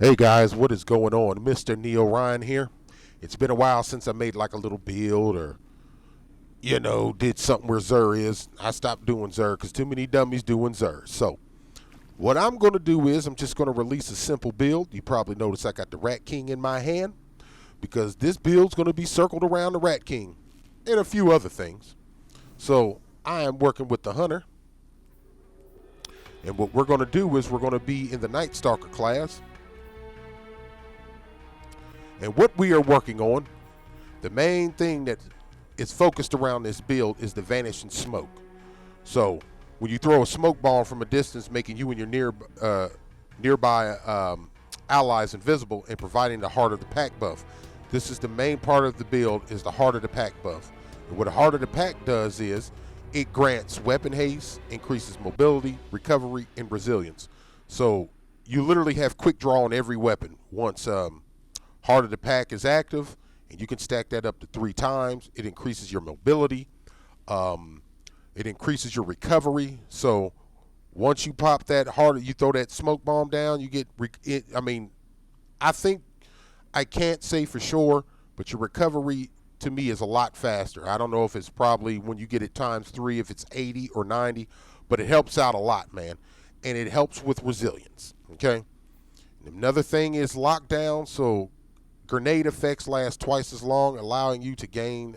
Hey guys, what is going on? Mr. Neil Ryan here. It's been a while since I made like a little build or, did something where Zer is. I stopped doing Zer because too many dummies doing Zer. So, what I'm going to do is I'm just going to release a simple build. You probably notice I got the Rat King in my hand because this build's going to be circled around the Rat King and a few other things. So, I am working with the Hunter. And what we're going to do is we're going to be in the Nightstalker class. And what we are working on, the main thing that is focused around this build is the vanishing smoke. So when you throw a smoke bomb from a distance, making you and your nearby allies invisible and providing the heart of the pack buff. This is the main part of the build, is the heart of the pack buff. And what the heart of the pack does is it grants weapon haste, increases mobility, recovery, and resilience. So you literally have quick draw on every weapon once Heart of the Pack is active, and you can stack that up to 3 times. It increases your mobility. It increases your recovery. So once you pop that heart, you throw that smoke bomb down, you get, I think, I can't say for sure, but your recovery to me is a lot faster. I don't know if it's probably when you get it times 3, if it's 80 or 90, but it helps out a lot, man. And it helps with resilience, okay? Another thing is lockdown, so grenade effects last twice as long, allowing you to gain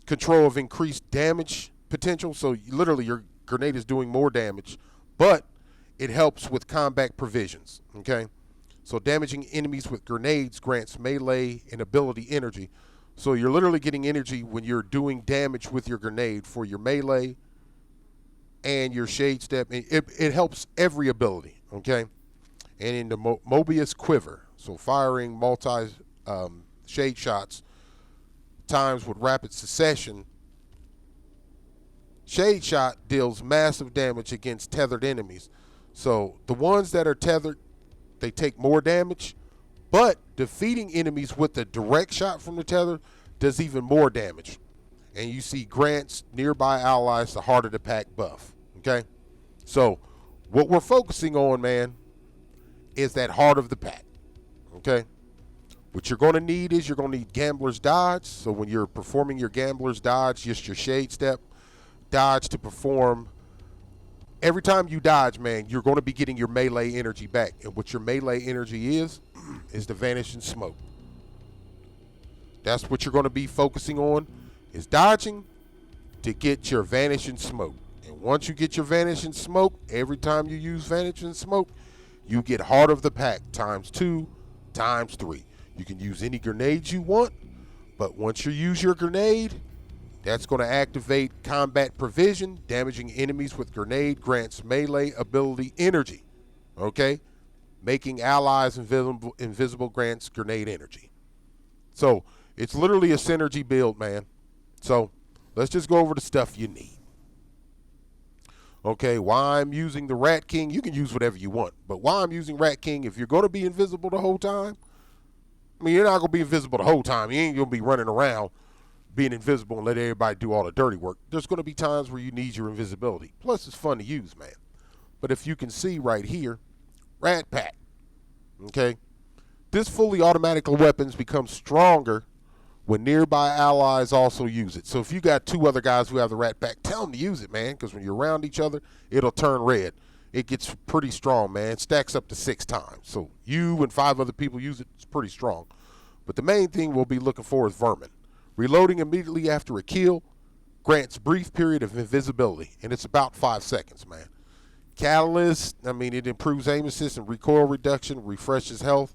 control of increased damage potential. So literally your grenade is doing more damage, but it helps with combat provisions, okay? So damaging enemies with grenades grants melee and ability energy. So you're literally getting energy when you're doing damage with your grenade for your melee and your shade step. It helps every ability, okay? And in the Mobius Quiver, so firing multi shade shots times with rapid succession. Shade shot deals massive damage against tethered enemies. So the ones that are tethered, they take more damage, but defeating enemies with the direct shot from the tether does even more damage. And you see grants nearby allies the heart of the pack buff, okay? So what we're focusing on, man, is that heart of the pack, okay? What you're going to need is you're going to need Gambler's Dodge. So when you're performing your Gambler's Dodge, just your shade step dodge to perform. Every time you dodge, man, you're going to be getting your melee energy back. And what your melee energy is the vanishing smoke. That's what you're going to be focusing on, is dodging to get your vanishing smoke. And once you get your vanishing smoke, every time you use vanishing smoke, you get heart of the pack times 2, times 3. You can use any grenades you want, but once you use your grenade, that's going to activate combat provision. Damaging enemies with grenade grants melee ability energy, okay? Making allies invisible grants grenade energy. So it's literally a synergy build, man. So let's just go over the stuff you need. Okay, why I'm using the Rat King, you can use whatever you want. But why I'm using Rat King, if you're going to be invisible the whole time, you're not going to be invisible the whole time. You ain't going to be running around being invisible and let everybody do all the dirty work. There's going to be times where you need your invisibility. Plus, it's fun to use, man. But if you can see right here, Rat Pack, okay? This fully automatic weapons becomes stronger when nearby allies also use it. So if you got 2 other guys who have the Rat Pack, tell them to use it, man, because when you're around each other, it'll turn red. It gets pretty strong, man. It stacks up to 6 times. So you and 5 other people use it, it's pretty strong. But the main thing we'll be looking for is Vermin. Reloading immediately after a kill grants brief period of invisibility, and it's about 5 seconds, man. Catalyst, it improves aim assist and recoil reduction, refreshes health,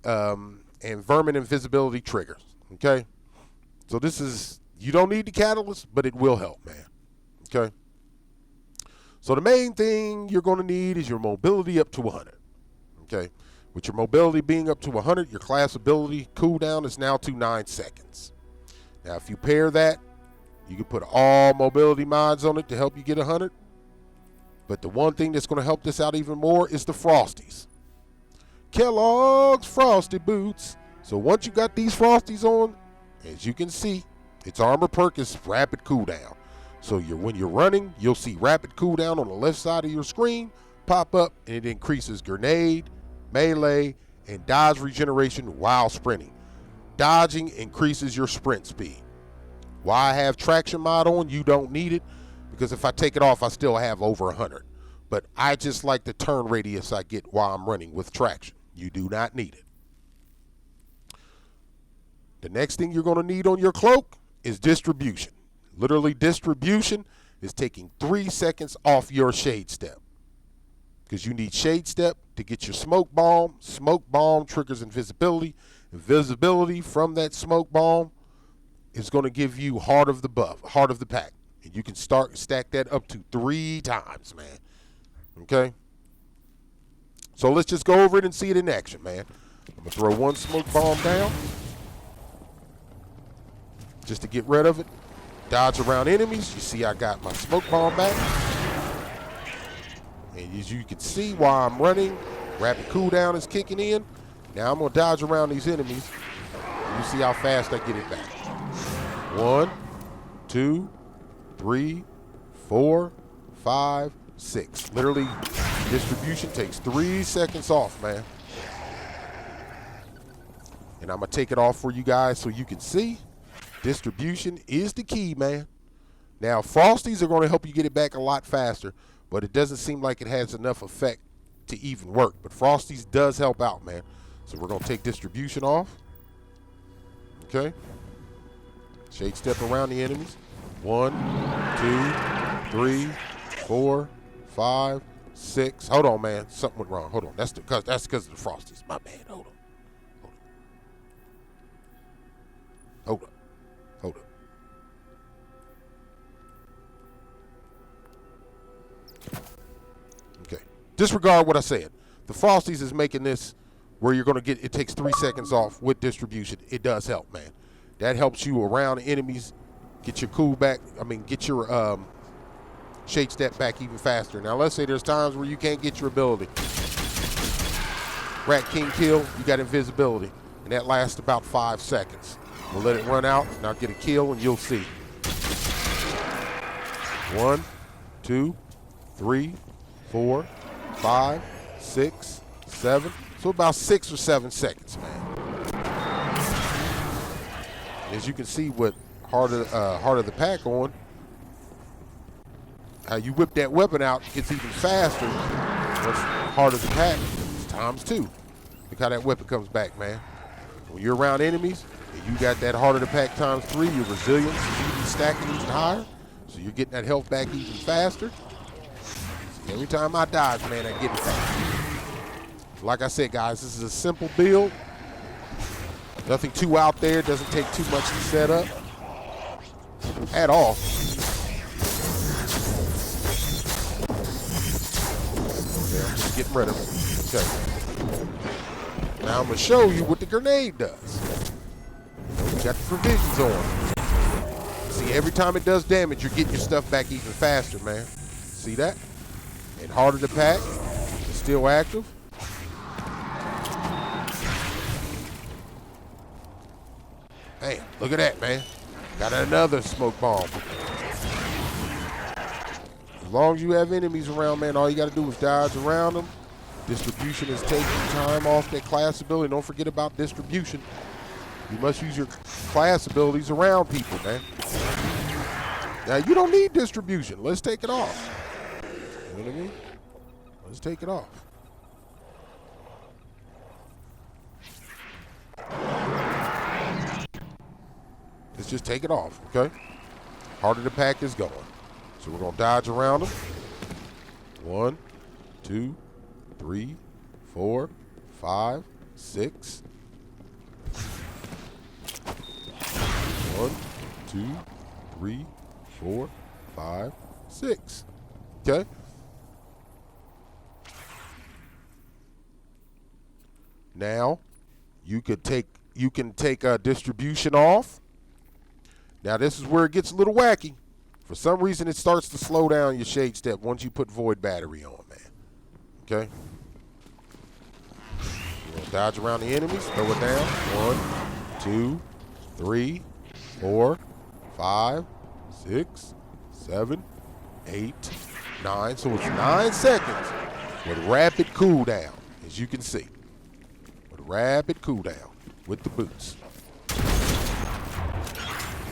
and Vermin invisibility triggers. Okay, so this is, you don't need the catalyst, but it will help, man. Okay, so the main thing you're going to need is your mobility up to 100. Okay, with your mobility being up to 100, your class ability cooldown is now to 9 seconds. Now, if you pair that, you can put all mobility mods on it to help you get 100. But the one thing that's going to help this out even more is the Frosties. Kellogg's Frosty Boots. So once you got these Frosties on, as you can see, its armor perk is rapid cooldown. So when you're running, you'll see rapid cooldown on the left side of your screen, pop up, and it increases grenade, melee, and dodge regeneration while sprinting. Dodging increases your sprint speed. Why I have traction mod on, you don't need it, because if I take it off, I still have over 100. But I just like the turn radius I get while I'm running with traction. You do not need it. The next thing you're going to need on your cloak is distribution. Literally, distribution is taking 3 seconds off your shade step, because you need shade step to get your smoke bomb. Smoke bomb triggers invisibility. Invisibility from that smoke bomb is going to give you heart of the pack. And you can stack that up to 3 times, man. Okay? So let's just go over it and see it in action, man. I'm going to throw 1 smoke bomb down just to get rid of it. Dodge around enemies. You see I got my smoke bomb back. And as you can see while I'm running, rapid cooldown is kicking in. Now I'm going to dodge around these enemies. You see how fast I get it back. 1, 2, 3, 4, 5, 6. Literally, distribution takes 3 seconds off, man. And I'm going to take it off for you guys so you can see. Distribution is the key, man. Now, Frosties are going to help you get it back a lot faster, but it doesn't seem like it has enough effect to even work. But Frosties does help out, man. So we're going to take distribution off. Okay. Shade step around the enemies. 1, 2, 3, 4, 5, 6. Hold on, man. Something went wrong. Hold on. That's because of the Frosties. My bad. Hold on. Hold up. Hold up. Okay. Disregard what I said. The Frosties is making this where you're going to get, it takes 3 seconds off with distribution. It does help, man. That helps you around enemies, get your cool back. Get your shade step back even faster. Now, let's say there's times where you can't get your ability. Rat King kill, you got invisibility, and that lasts about 5 seconds. We'll let it run out, and I'll get a kill, and you'll see. 1, 2, 3, 4, 5, 6, 7. So about 6 or 7 seconds, man. As you can see with Heart of the Pack on, how you whip that weapon out gets even faster. Once Heart of the Pack, it's ×2. Look how that weapon comes back, man. When you're around enemies and you got that Heart of the Pack ×3, your resilience is even stacking even higher. So you're getting that health back even faster. See, every time I dodge, man, I get it back. Like I said, guys, this is a simple build. Nothing too out there. Doesn't take too much to set up at all. Okay, I'm just getting rid of it. Okay. Now I'm going to show you what the grenade does. We got the provisions on. See, every time it does damage, you're getting your stuff back even faster, man. See that? And Heart of the Pack is still active. Hey, look at that, man. Got another smoke bomb. As long as you have enemies around, man, all you got to do is dodge around them. Distribution is taking time off that class ability. Don't forget about distribution. You must use your class abilities around people, man. Now, you don't need distribution. Let's take it off. You know what I mean? Let's take it off. Let's just take it off, okay? Heart of the Pack is going. So we're going to dodge around them. 1, 2, 3, 4, 5, 6. 1, 2, 3, 4, 5, 6. Okay? Now, you can take distribution off. Now, this is where it gets a little wacky. For some reason, it starts to slow down your shade step once you put Void Battery on, man. Okay? You're going to dodge around the enemies, throw it down. 1, 2, 3, 4, 5, 6, 7, 8, 9. So it's 9 seconds with rapid cooldown, as you can see. With rapid cooldown with the boots.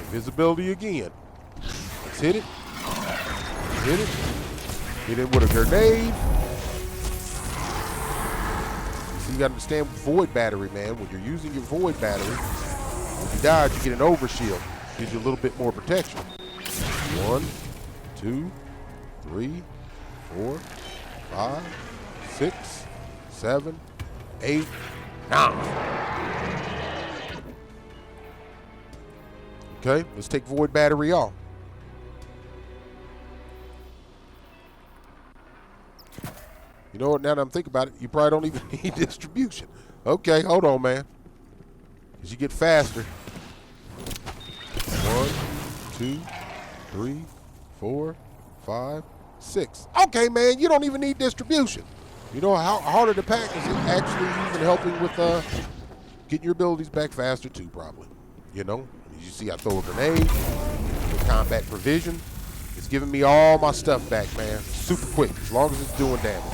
Invisibility again. Let's hit it. Hit it. Hit it with a grenade. So you got to understand Void Battery, man. When you're using your Void Battery, when you dodge, you get an overshield. Gives you a little bit more protection. 1, 2, 3, 4, 5, 6, 7, 8, 9. Okay, let's take Void Battery off. You know what, now that I'm thinking about it, you probably don't even need distribution. Okay, hold on, man. As you get faster. 1, 2, 3, 4, 5, 6. Okay, man, you don't even need distribution. You know how harder the pack is actually even helping with getting your abilities back faster too, probably. You know, as you see, I throw a grenade with combat provision. It's giving me all my stuff back, man. Super quick, as long as it's doing damage.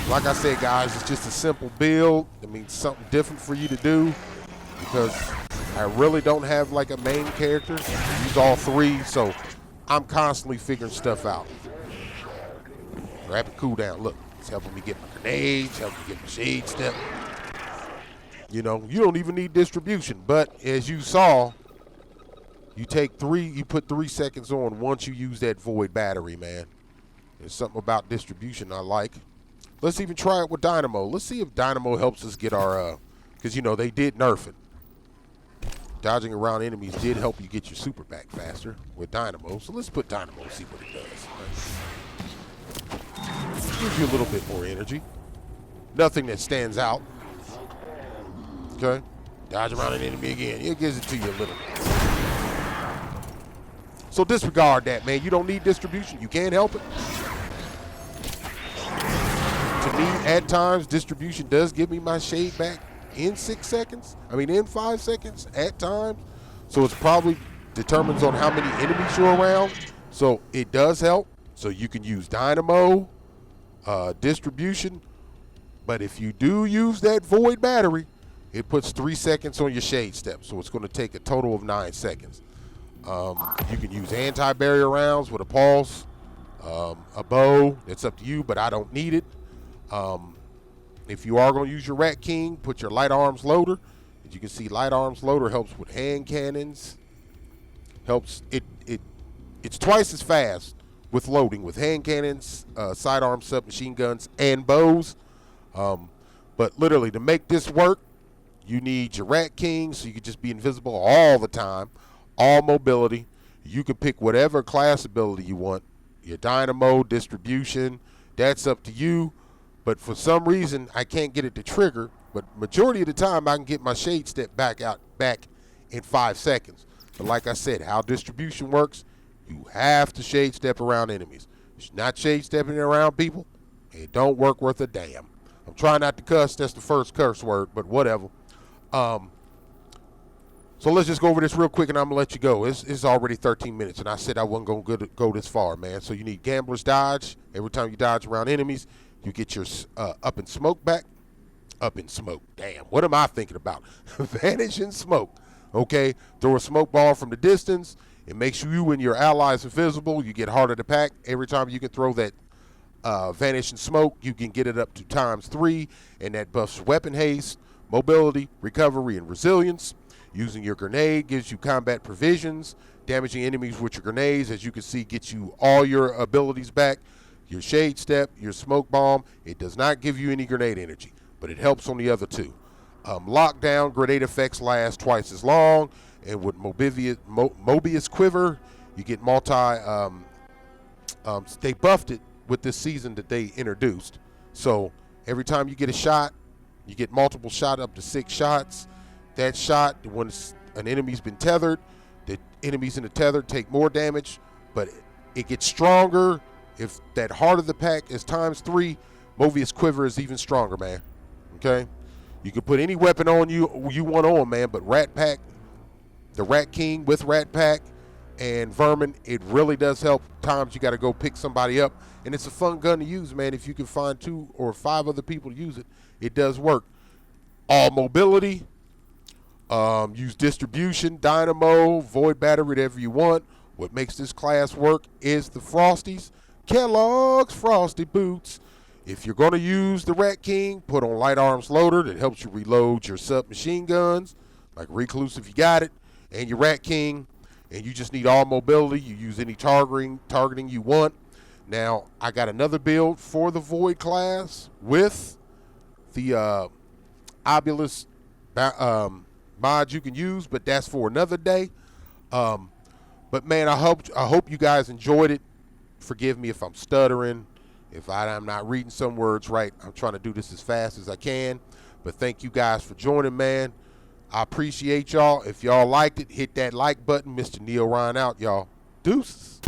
Like I said, guys, it's just a simple build. It means something different for you to do because I really don't have like a main character. I use all three, so I'm constantly figuring stuff out. Rapid cooldown. Look, it's helping me get my grenades, helping me get my shade step. You know, you don't even need distribution, but as you saw, you put 3 seconds on once you use that Void Battery, man. There's something about distribution I like. Let's even try it with Dynamo. Let's see if Dynamo helps us get our, because, you know, they did nerf it. Dodging around enemies did help you get your super back faster with Dynamo. So let's put Dynamo and see what it does. Right? Gives you a little bit more energy. Nothing that stands out. Okay? Dodge around an enemy again. It gives it to you a little. So disregard that, man. You don't need distribution. You can't help it. To me, at times, distribution does give me my shade back in 6 seconds. I mean, in 5 seconds at times. So it's probably determines on how many enemies you're around. So it does help. So you can use Dynamo, distribution. But if you do use that Void Battery, it puts 3 seconds on your shade step. So it's going to take a total of 9 seconds. You can use anti-barrier rounds with a pulse, a bow. It's up to you, but I don't need it. If you are going to use your Rat King, put your light arms loader. As you can see, light arms loader helps with hand cannons. It's twice as fast with loading with hand cannons, sidearm submachine guns, and bows. But literally, to make this work, you need your Rat King, so you can just be invisible all the time, all mobility. You can pick whatever class ability you want. Your Dynamo, distribution, that's up to you. But for some reason, I can't get it to trigger. But majority of the time, I can get my shade step back in 5 seconds. But like I said, how distribution works, you have to shade step around enemies. It's not shade stepping around people. It don't work worth a damn. I'm trying not to cuss. That's the first curse word, but whatever. So let's just go over this real quick, and I'm going to let you go. It's already 13 minutes, and I said I wasn't going to go this far, man. So you need Gambler's Dodge. Every time you dodge around enemies, you get your up and smoke back. Up in smoke. Damn, what am I thinking about? Vanish in smoke. Okay, throw a smoke ball from the distance. It makes you and your allies invisible. You get harder to pack. Every time you can throw that vanish in smoke, you can get it up to ×3, and that buffs weapon haste, mobility, recovery, and resilience. Using your grenade gives you combat provisions. Damaging enemies with your grenades, as you can see, gets you all your abilities back. Your shade step, your smoke bomb, it does not give you any grenade energy, but it helps on the other two. Lockdown, grenade effects last twice as long, and with Mobius Quiver, you get they buffed it with this season that they introduced. So every time you get a shot, you get multiple shot, up to 6 shots. That shot, when an enemy's been tethered, the enemies in the tether take more damage, but it gets stronger. If that heart of the pack is ×3, Mobius Quiver is even stronger, man. Okay? You can put any weapon on you want on, man, but Rat Pack, the Rat King with Rat Pack, and vermin. It really does help. Times you got to go pick somebody up, and it's a fun gun to use, man. If you can find 2 or 5 other people to use it, it does work. All mobility. Use distribution, dynamo, void battery, whatever you want. What makes this class work is the Frosties. Kellogg's Frosty Boots. If you're going to use the Rat King, put on light arms loader that helps you reload your submachine guns, like Recluse if you got it, and your Rat King, and you just need all mobility. You use any targeting you want. Now, I got another build for the Void class with the Obulus mod you can use, but that's for another day. But man, I hope you guys enjoyed it. Forgive me if I'm stuttering, if I'm not reading some words right. I'm trying to do this as fast as I can. But thank you guys for joining, man. I appreciate y'all. If y'all liked it, hit that like button. Mr. Neil Ryan out, y'all. Deuces.